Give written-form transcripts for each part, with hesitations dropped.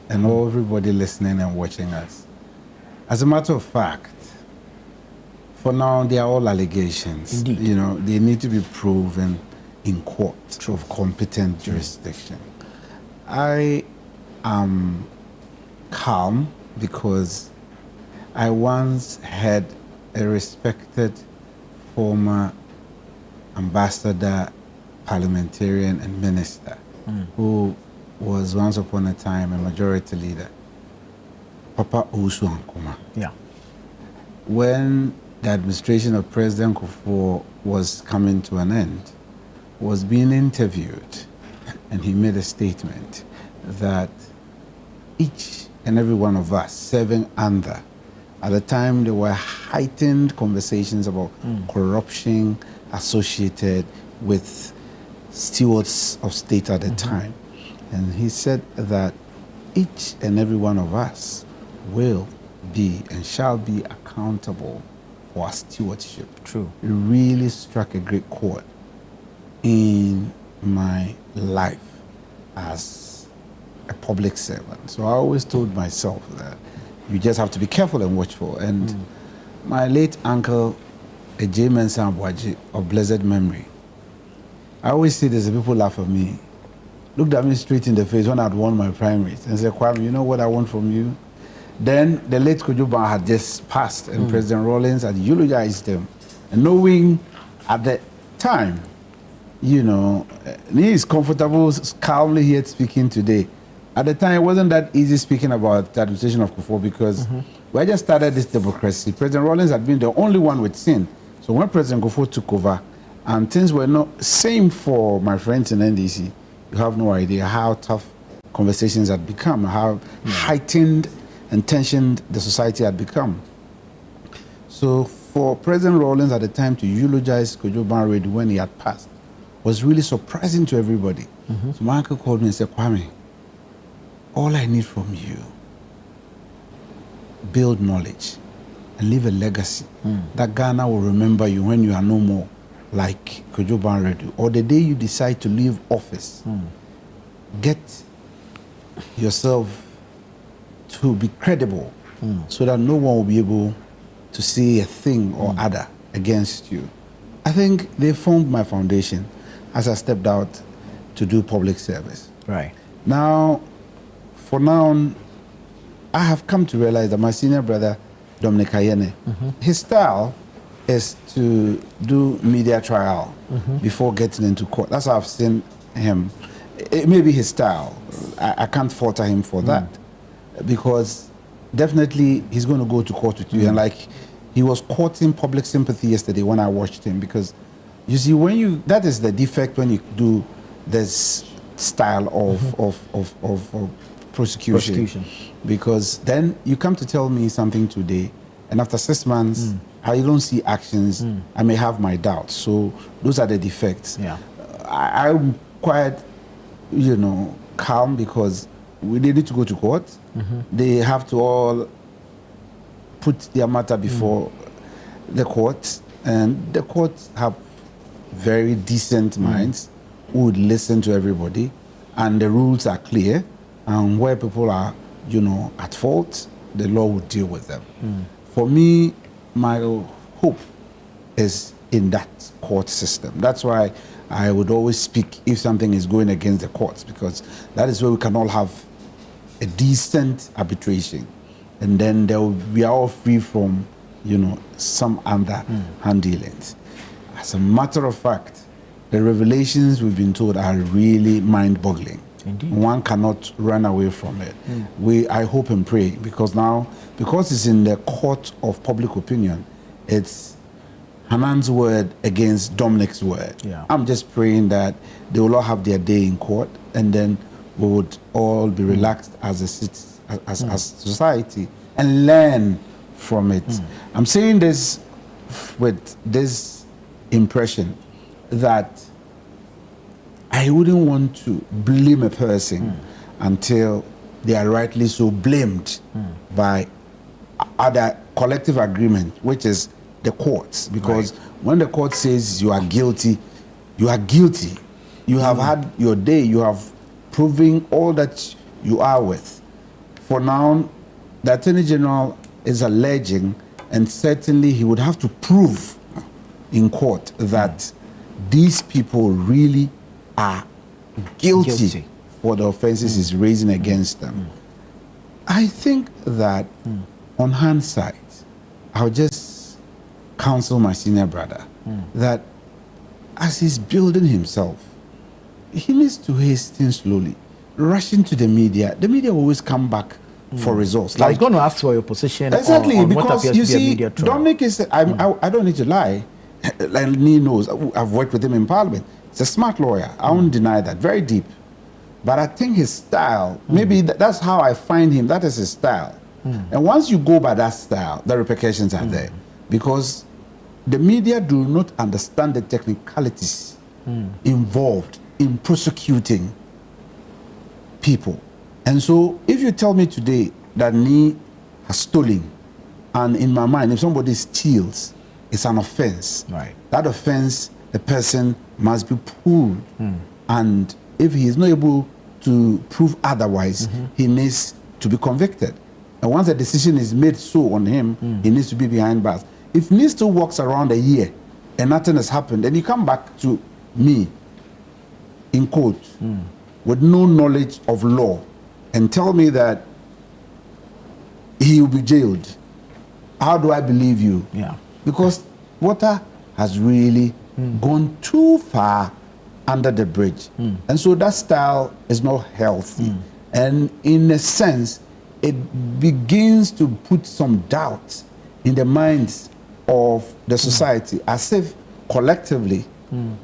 and everybody listening and watching us. As a matter of fact, for now, they are all allegations. Indeed. You know, they need to be proven in court of competent jurisdiction. I am calm because I once had a respected former ambassador, parliamentarian, and minister who was once upon a time a majority leader, Papa Owusu Ankuma. Yeah. When the administration of President Kufuor was coming to an end, was being interviewed, and he made a statement that each and every one of us serving under, at the time there were heightened conversations about corruption associated with stewards of state at the time. And he said that each and every one of us will be and shall be accountable for our stewardship. True. It really struck a great chord in my life as a public servant. So I always told myself that you just have to be careful and watchful. And my late uncle, Acheampong Sambuaji of blessed memory, I always see this, and people laugh at me, looked at me straight in the face when I'd won my primaries and said, Kwame, you know what I want from you? Then the late Kojuban had just passed, and President Rawlings had eulogized him. And knowing at the time, you know, he is comfortable, calmly here speaking today. At the time, it wasn't that easy speaking about the administration of Kufuor because we had just started this democracy. President Rawlings had been the only one with sin. So when President Kufuor took over, and things were not same for my friends in NDC, you have no idea how tough conversations had become, how heightened and tensioned the society had become. So for President Rawlings at the time to eulogize Kojo Banred when he had passed was really surprising to everybody. So my uncle called me and said, Kwame, all I need from you, build knowledge and leave a legacy that Ghana will remember you when you are no more, like Kojo Banred, or the day you decide to leave office. Get yourself to be credible so that no one will be able to say a thing or other against you. I think they formed my foundation as I stepped out to do public service. Right. Now, for now, I have come to realize that my senior brother, Dominic Ayine, his style is to do media trial before getting into court. That's how I've seen him. It may be his style. I can't falter him for that, because definitely he's going to go to court with you. And like, he was courting public sympathy yesterday when I watched him, because you see, when you, that is the defect when you do this style of prosecution. Because then you come to tell me something today, and after 6 months, I don't see actions, I may have my doubts. So those are the defects. Yeah. I'm quite, you know, calm, because we need to go to court. They have to all put their matter before the court, and the courts have very decent minds who would listen to everybody, and the rules are clear, and where people are, you know, at fault, the law would deal with them. For me, my hope is in that court system. That's why I would always speak if something is going against the courts, because that is where we can all have a decent arbitration, and then we are all free from, you know, some underhand dealings. As a matter of fact, the revelations we've been told are really mind-boggling. Indeed. One cannot run away from it. I hope and pray, because now, because it's in the court of public opinion, it's Hanan's word against Dominic's word. Yeah. I'm just praying that they will all have their day in court, and then we would all be relaxed as a society and learn from it. I'm saying this with this impression that I wouldn't want to blame a person until they are rightly so blamed by other collective agreement, which is the courts. Because when the court says you are guilty, you are guilty. You have had your day, you have proven all that you are with. for now, the Attorney General is alleging, and certainly he would have to prove in court that these people really are guilty for the offenses he's raising against them. I think that on hindsight, I'll just counsel my senior brother that as he's building himself, he needs to hasten slowly. Rushing to the media will always come back for results. Like, I was going to ask for your position. Exactly, on because what you see, media Dominic is, I don't need to lie, and he knows, I've worked with him in Parliament. He's a smart lawyer, I won't deny that, very deep. But I think his style, maybe that's how I find him, that is his style. And once you go by that style, the repercussions are there. Because the media do not understand the technicalities involved in prosecuting people. And so if you tell me today that Ni has stolen, and in my mind, if somebody steals, it's an offense. Right. That offense, the person must be pulled. And if he is not able to prove otherwise, he needs to be convicted. And once a decision is made so on him, he needs to be behind bars. If Ni still walks around a year and nothing has happened, then you come back to me, in court, with no knowledge of law, and tell me that he will be jailed, how do I believe you? Yeah. Because water has really gone too far under the bridge. And so that style is not healthy. And in a sense, it begins to put some doubt in the minds of the society, as if collectively,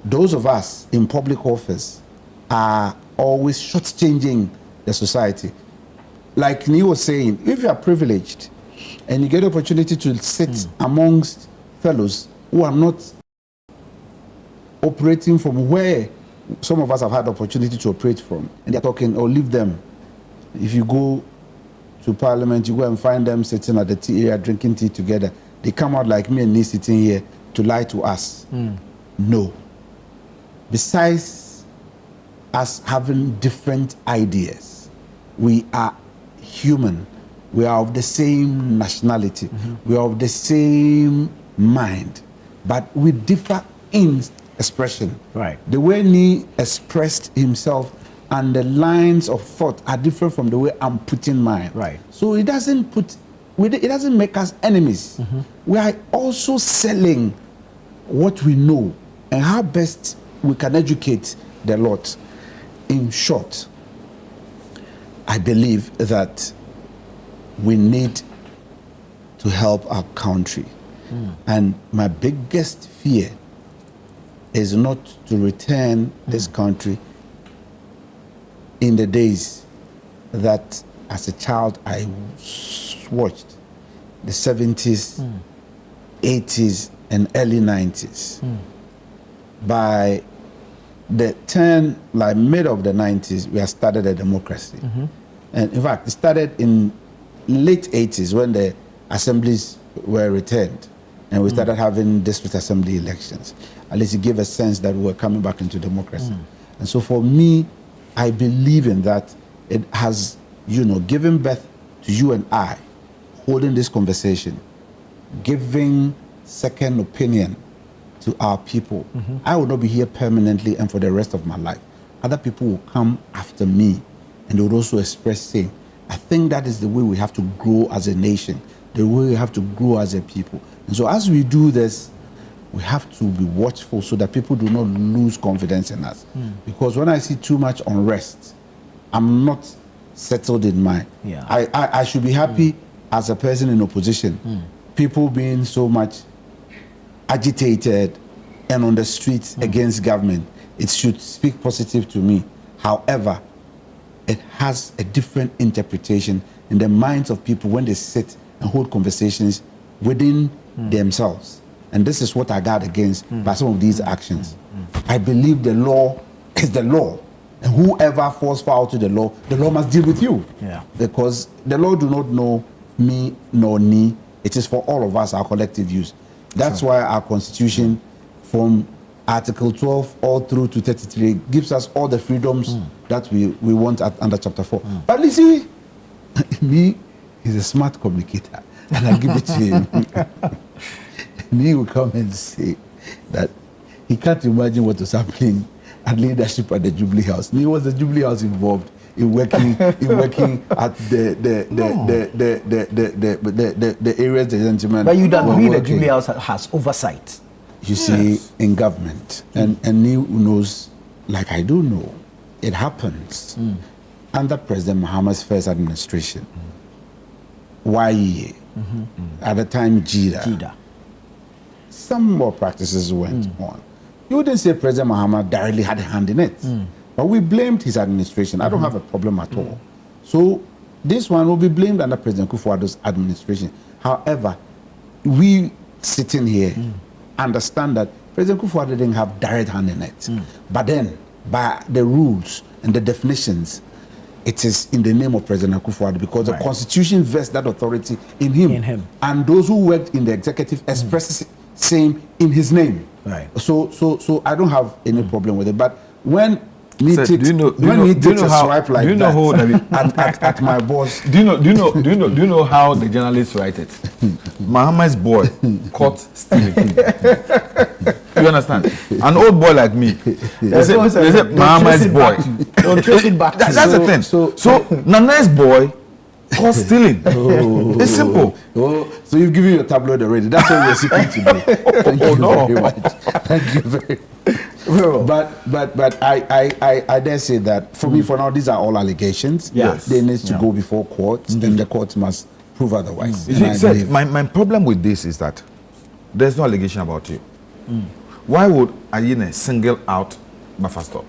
those of us in public office are always shortchanging the society. Like Ni was saying, if you are privileged and you get the opportunity to sit amongst fellows who are not operating from where some of us have had the opportunity to operate from, and they're talking, or leave them. If you go to Parliament, you go and find them sitting at the tea area drinking tea together. They come out like me and Ni sitting here to lie to us. No. Besides us having different ideas, we are human. We are of the same nationality. We are of the same mind. But we differ in expression. Right. The way Ni expressed himself and the lines of thought are different from the way I'm putting mine. Right. So it doesn't make us enemies. We are also selling what we know and how best we can educate the lot. In short, I believe that we need to help our country. And my biggest fear is not to return this country in the days that as a child I watched, the 70s, 80s, and early 90s. By the mid of the 90s, we had started a democracy. And in fact, it started in late 80s when the assemblies were returned and we started having district assembly elections. At least it gave a sense that we were coming back into democracy. And so for me, I believe in that. It has, given birth to you and I, holding this conversation, giving second opinion to our people. I will not be here permanently and for the rest of my life. Other people will come after me and they will also express saying, I think that is the way we have to grow as a nation, the way we have to grow as a people. And so as we do this, we have to be watchful so that people do not lose confidence in us. Because when I see too much unrest, I'm not settled in mind. Yeah. I should be happy as a person in opposition. People being so much agitated and on the streets against government, it should speak positive to me. However, it has a different interpretation in the minds of people when they sit and hold conversations within themselves. And this is what I guard against by some of these actions. I believe the law is the law. And whoever falls foul to the law must deal with you. Yeah. Because the law do not know me nor Ni. It is for all of us, our collective use. That's why our constitution, from Article 12 all through to 33, gives us all the freedoms that we want under Chapter 4. But you see, Me, he's a smart communicator, and I give it to him. And he will come and say that he can't imagine what was happening at leadership at the Jubilee House. Me was the Jubilee House involved in working at the areas the gentlemen. But you don't agree the Jubilee House has oversight. You see, in government, and he knows, like I do know, it happens under President Muhammad's first administration. Ayine, at the time Jida. Some more practices went on. You wouldn't say President Muhammad directly had a hand in it, but we blamed his administration. I don't have a problem at all. So this one will be blamed under President Kufuor's administration. However, we sitting here understand that President Kufuor didn't have direct hand in it. But then, by the rules and the definitions, it is in the name of President Kufuor because the Constitution vests that authority in him. And those who worked in the executive expresses same in his name. Right. So I don't have any problem with it. But when he takes a swipe like that at my boss. Do you know how the journalists write it? Muhammad's boy caught stealing. You understand? An old boy like me. They say Muhammad's boy. Don't trace it back. That's the thing. So Nana's boy caught stealing. It's simple. So you've given your tabloid already. That's what we're seeking today. Thank you very much. Thank you very much. But I dare say that for me, for now, these are all allegations. Yes. They need to go before courts, and the courts must prove otherwise. You see, my problem with this is that there's no allegation about you. Why would Ayine single out Bafastock?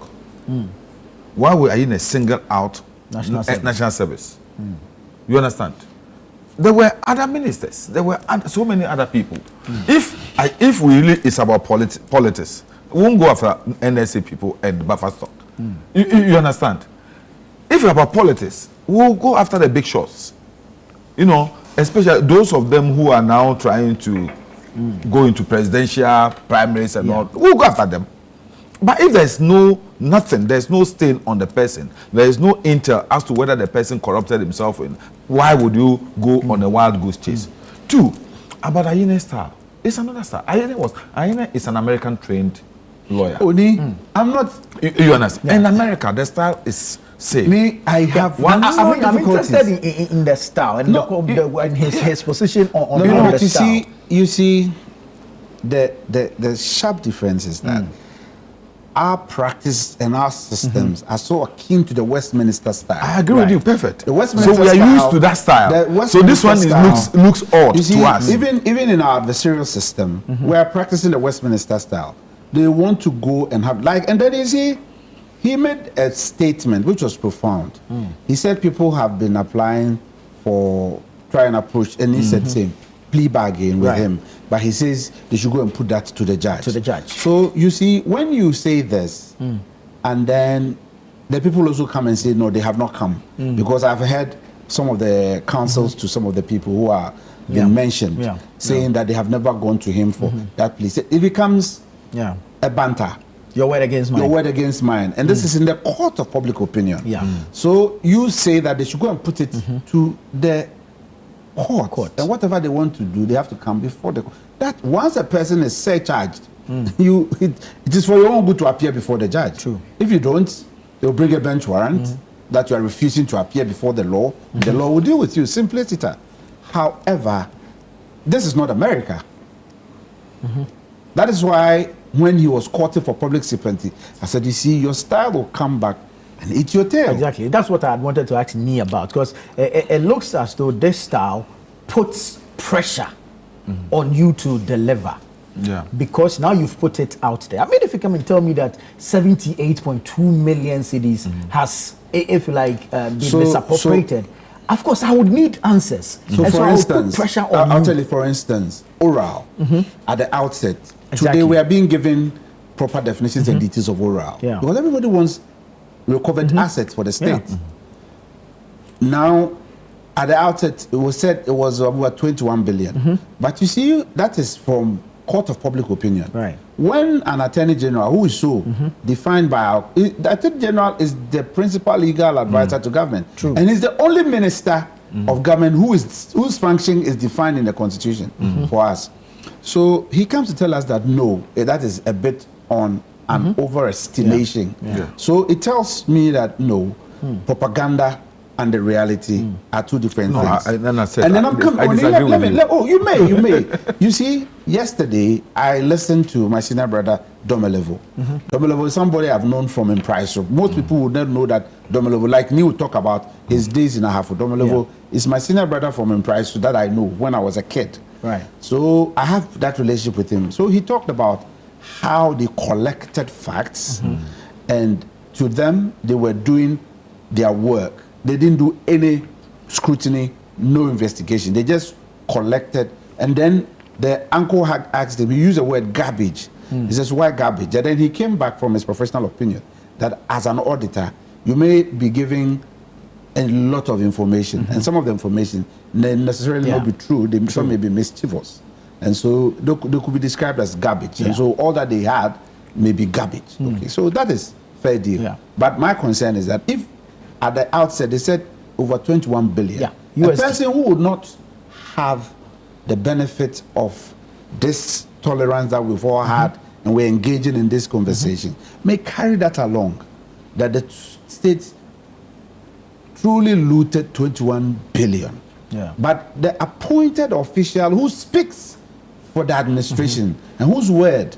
Why would Ayine single out National Service? You understand? There were other ministers. There were so many other people. If we really it's about politics, we won't go after NSA people and Bafastock. You understand? If it's about politics, we'll go after the big shots. You know, especially those of them who are now trying to go into presidential primaries and all. We'll go after them. But if there's nothing, there's no stain on the person, there is no intel as to whether the person corrupted himself, why would you go on a wild goose chase? Two, about Ayine's style. It's another style. Ayine is an American trained lawyer. Oni, I'm not. You understand? In America, the style is safe. I have I'm interested in the style and his position on the style. You see, the sharp difference is that our practice and our systems are so akin to the Westminster style. I agree with you, perfect. The Westminster so we are used to that style. So this one looks odd to us. Even in our adversarial system, we are practicing the Westminster style. They want to go and have and then you see, he made a statement which was profound. He said people have been applying for try and approach, and he said same plea bargain with him. But he says they should go and put that to the judge. So you see, when you say this, and then the people also come and say, no, they have not come. Because I've heard some of the counsels to some of the people who are being mentioned, saying that they have never gone to him for that plea. It becomes a banter. Your word against mine. Your word against mine. And this is in the court of public opinion. So you say that they should go and put it to the court. And whatever they want to do, they have to come before the court. That once a person is surcharged, it is for your own good to appear before the judge. True. If you don't, they'll bring a bench warrant that you are refusing to appear before the law. The law will deal with you. Simpliciter. However, this is not America. That is why when he was courted for public sympathy, I said, you see, your style will come back and eat your tail. Exactly. That's what I had wanted to ask Nee about, because it looks as though this style puts pressure on you to deliver. Because now you've put it out there. I mean, if you come and tell me that 78.2 million cedis has, if you like, been misappropriated, of course, I would need answers. So, for instance, I'll tell you, for instance, oral at the outset. Today we are being given proper definitions and details of oral. Because everybody wants recovered assets for the state. Now, at the outset, it was said it was about 21 billion. But you see, that is from court of public opinion. when an attorney general who is so defined by our, the attorney general is the principal legal advisor to government. True. And he's the only minister of government whose function is defined in the constitution for us. So he comes to tell us that no, that is a bit on an overestimation. So it tells me that no, propaganda and the reality are two different things. And then I'm coming. You may. You see, yesterday I listened to my senior brother Domelevo. Domelevo is somebody I've known from Impriso. Most people would not know that Domelevo, like me, would talk about his days in Ahafo. Domelevo is my senior brother from Impriso that I know when I was a kid. Right. So I have that relationship with him. So he talked about how they collected facts, and to them they were doing their work. They didn't do any scrutiny, no investigation. They just collected. And then the uncle had asked him, he used the word garbage. He says, why garbage? And then he came back from his professional opinion that as an auditor, you may be giving a lot of information. And some of the information may necessarily not be true. Some may be mischievous. And so they could be described as garbage. And so all that they had may be garbage. Okay, so that is fair deal. But my concern is that if at the outset they said over 21 billion, a person who would not have the benefit of this tolerance that we've all had and we're engaging in this conversation may carry that along, that the states truly looted 21 billion. But the appointed official who speaks for the administration and whose word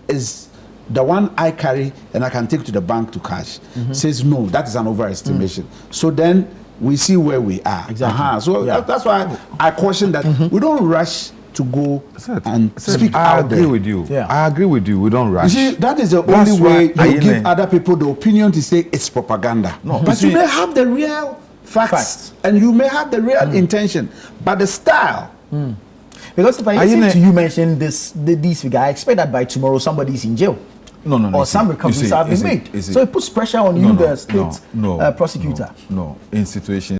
is the one I carry and I can take to the bank to cash, says no, that is an overestimation. So then we see where we are. So that's why I caution that we don't rush to go and speak out there. I agree with you. I agree with you. We don't rush. You see, that is the only way you give other people the opinion to say it's propaganda. But you may have the real facts and you may have the real intention, but the style. Because if I listen to you mention these figures, I expect that by tomorrow somebody's in jail. Or some recoveries have been made. So it puts pressure on you, the state prosecutor. No, in situations